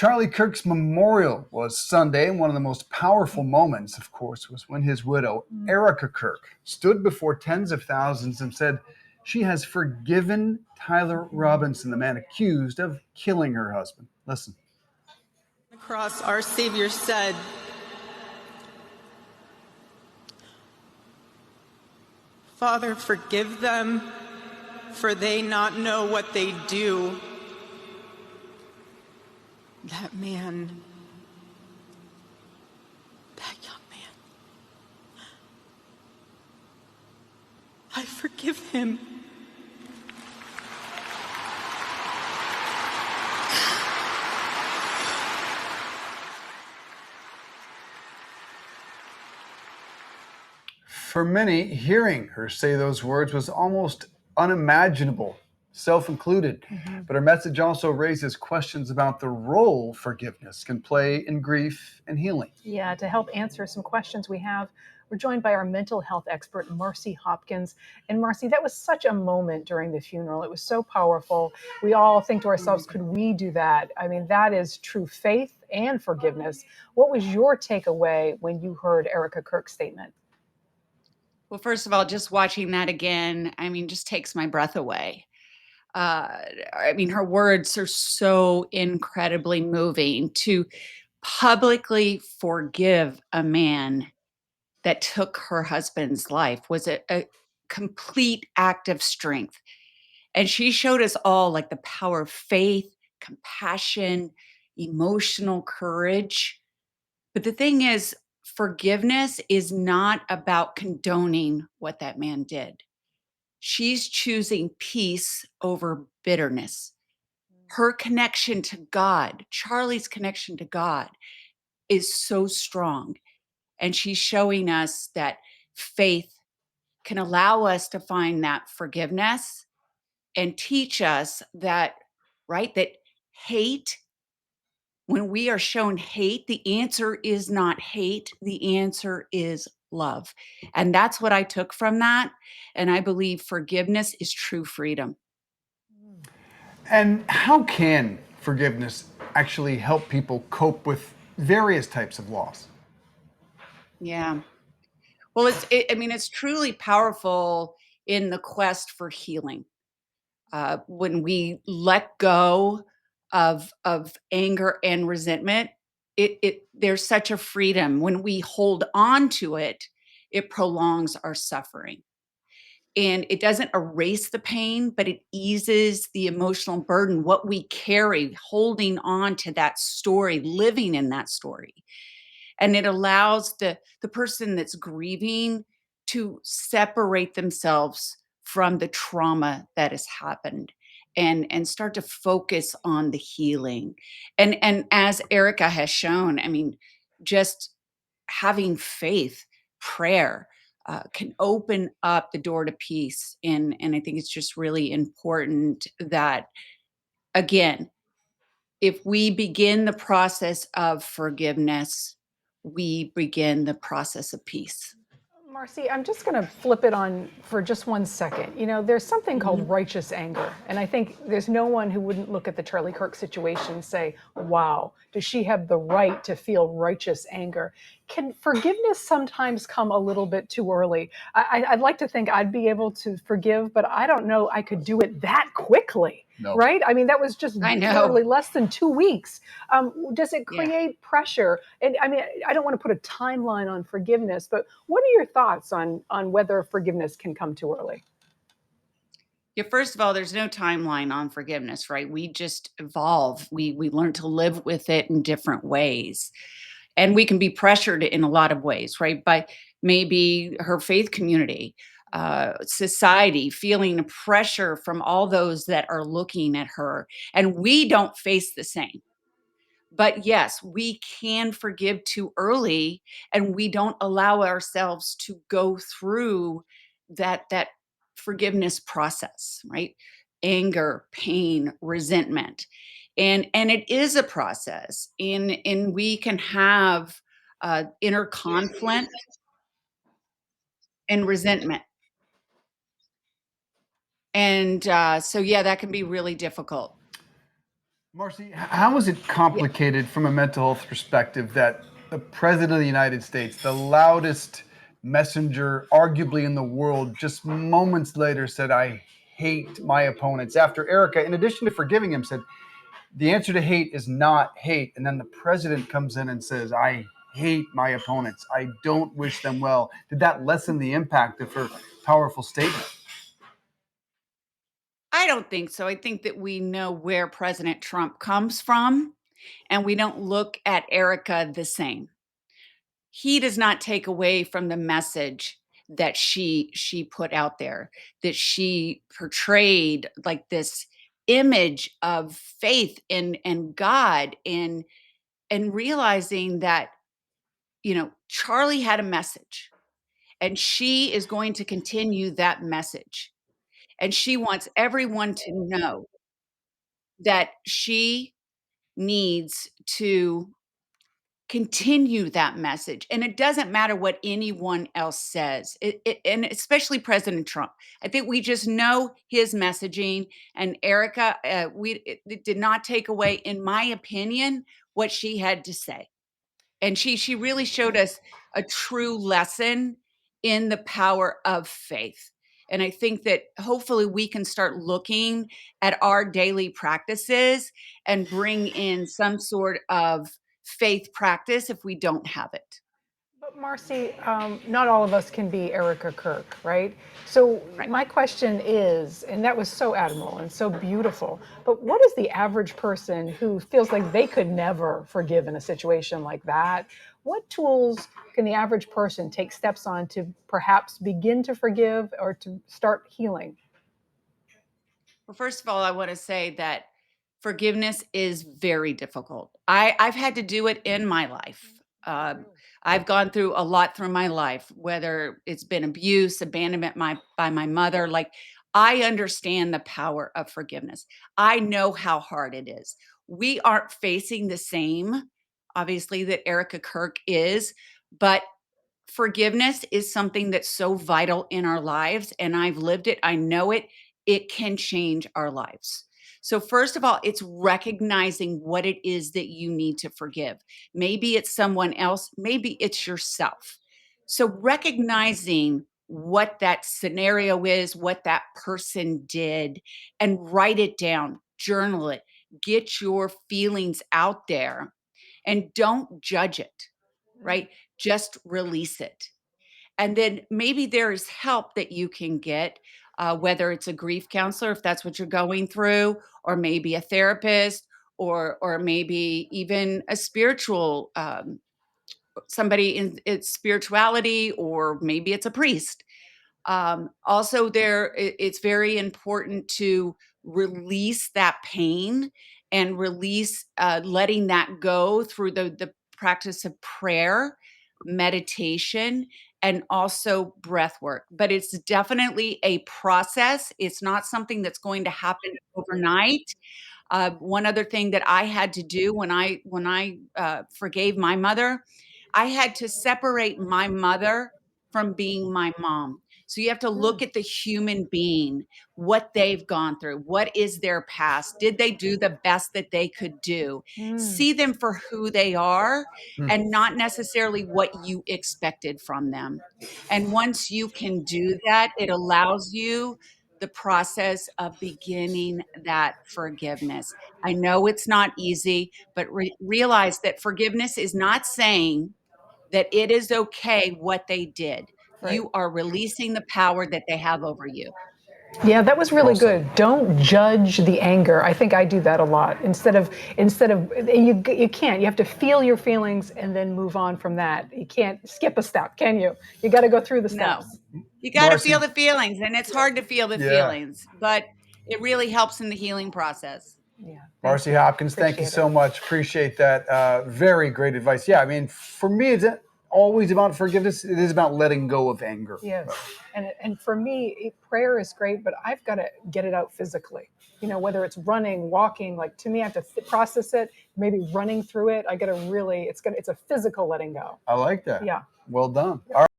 Charlie Kirk's memorial was Sunday, and one of the most powerful moments, of course, was when his widow, Erika Kirk, stood before tens of thousands and said she has forgiven Tyler Robinson, the man accused of killing her husband. Listen. On the cross, our Savior said, "Father, forgive them, for they not know what they do." That man, that young man, I forgive him. For many, hearing her say those words was almost unimaginable, self included. But her message also raises questions about the role forgiveness can play in grief and healing. Yeah, to help answer some questions we're joined by our mental health expert, Marci Hopkins. And Marci, that was such a moment during the funeral. It was so powerful. We all think to ourselves, could we do that? I mean, that is true faith and forgiveness. What was your takeaway when you heard Erika Kirk's statement? Well, first of all, just watching that again, I mean, just takes my breath away. I mean, her words are so incredibly moving to publicly forgive a man that took her husband's life was a complete act of strength. And she showed us all like the power of faith, compassion, emotional courage. But the thing is, forgiveness is not about condoning what that man did. She's choosing peace over bitterness. Her connection to God, Charlie's connection to God, is so strong. And she's showing us that faith can allow us to find that forgiveness and teach us that, right, that hate, when we are shown hate, the answer is not hate, the answer is love. And that's what I took from that. And I believe forgiveness is true freedom. And how can forgiveness actually help people cope with various types of loss? Yeah. Well, I mean, it's truly powerful in the quest for healing. When we let go of anger and resentment, there's such a freedom. When we hold on to it, it prolongs our suffering. And it doesn't erase the pain, but it eases the emotional burden, what we carry, holding on to that story, living in that story. And it allows the person that's grieving to separate themselves from the trauma that has happened and start to focus on the healing. And as Erika has shown, I mean, just having faith, prayer, can open up the door to peace. And I think it's just really important that, again, if we begin the process of forgiveness, we begin the process of peace. Marci, I'm just going to flip it on for just 1 second. You know, there's something called Mhm. righteous anger. And I think there's no one who wouldn't look at the Charlie Kirk situation and say, wow, does she have the right to feel righteous anger? Can forgiveness sometimes come a little bit too early? I'd like to think I'd be able to forgive, but I don't know I could do it that quickly. No. Right? I mean, that was just I know. literally less than 2 weeks. Does it Yeah. create pressure? And I mean, I don't want to put a timeline on forgiveness, but what are your thoughts on whether forgiveness can come too early? Yeah, first of all, there's no timeline on forgiveness, right? We just evolve. We learn to live with it in different ways. And we can be pressured in a lot of ways, right? By maybe her faith community, society, feeling pressure from all those that are looking at her. And we don't face the same. But yes, we can forgive too early, and we don't allow ourselves to go through that forgiveness process, right? Anger, pain, resentment. And it is a process. And we can have inner conflict and resentment. And so yeah, that can be really difficult. Marci, how is it complicated from a mental health perspective that the president of the United States, the loudest messenger arguably in the world, just moments later said, I hate my opponents, after Erika, in addition to forgiving him, said, the answer to hate is not hate. And then the president comes in and says, I hate my opponents. I don't wish them well. Did that lessen the impact of her powerful statement? I don't think so. I think that we know where President Trump comes from, and we don't look at Erica the same. He does not take away from the message that she put out there, that she portrayed like this image of faith in God, and realizing that, Charlie had a message, and she is going to continue that message. And she wants everyone to know that she needs to continue that message, and it doesn't matter what anyone else says, and especially President Trump. I think we just know his messaging, and Erica, it did not take away, in my opinion, what she had to say. And she really showed us a true lesson in the power of faith. And I think that hopefully we can start looking at our daily practices and bring in some sort of faith practice if we don't have it. But Marcy, not all of us can be Erika Kirk, right? So Right. my question is, and that was so admirable and so beautiful, but what is the average person who feels like they could never forgive in a situation like that? What tools can the average person take steps on to perhaps begin to forgive or to start healing? Well, first of all, I want to say that forgiveness is very difficult. I've had to do it in my life. I've gone through a lot through my life, whether it's been abuse, abandonment by my mother. Like, I understand the power of forgiveness. I know how hard it is. We aren't facing the same, obviously, that Erika Kirk is, but forgiveness is something that's so vital in our lives, and I've lived it. I know it. It can change our lives. So, first of all, it's recognizing what it is that you need to forgive. Maybe it's someone else, maybe it's yourself. So, recognizing what that scenario is, what that person did, and write it down, journal it, get your feelings out there, and don't judge it, right? Just release it. And then maybe there's help that you can get, whether it's a grief counselor, if that's what you're going through, or maybe a therapist, or maybe even a spiritual, somebody in spirituality, or maybe it's a priest. Also, it's very important to release that pain and release, letting that go through the practice of prayer, meditation, and also breath work. But it's definitely a process. It's not something that's going to happen overnight. One other thing that I had to do when I forgave my mother, I had to separate my mother from being my mom. So you have to look at the human being, what they've gone through, what is their past, did they do the best that they could do? Mm. See them for who they are, Hmm. and not necessarily what you expected from them. And once you can do that, it allows you the process of beginning that forgiveness. I know it's not easy, but realize that forgiveness is not saying that it is okay what they did. Right. You are releasing the power that they have over you. Yeah, that was really Well said. good. Don't judge the anger. I think I do that a lot. Instead of you can't. You have to feel your feelings and then move on from that. You can't skip a step, can you? You got to go through the No, steps. you got to feel Marci, the feelings, and it's hard to feel the yeah. feelings, but it really helps in the healing process. Yeah. Thank Marci you. Hopkins, thank you Appreciate it. so much. Appreciate that. Very great advice. Yeah, I mean, for me, it's always about forgiveness. It is about letting go of anger. Yes. And for me, prayer is great, but I've got to get it out physically. Whether it's running, walking, like to me, I have to process it, maybe running through it. I got to really, it's a physical letting go. I like that. Yeah. Well done. All right.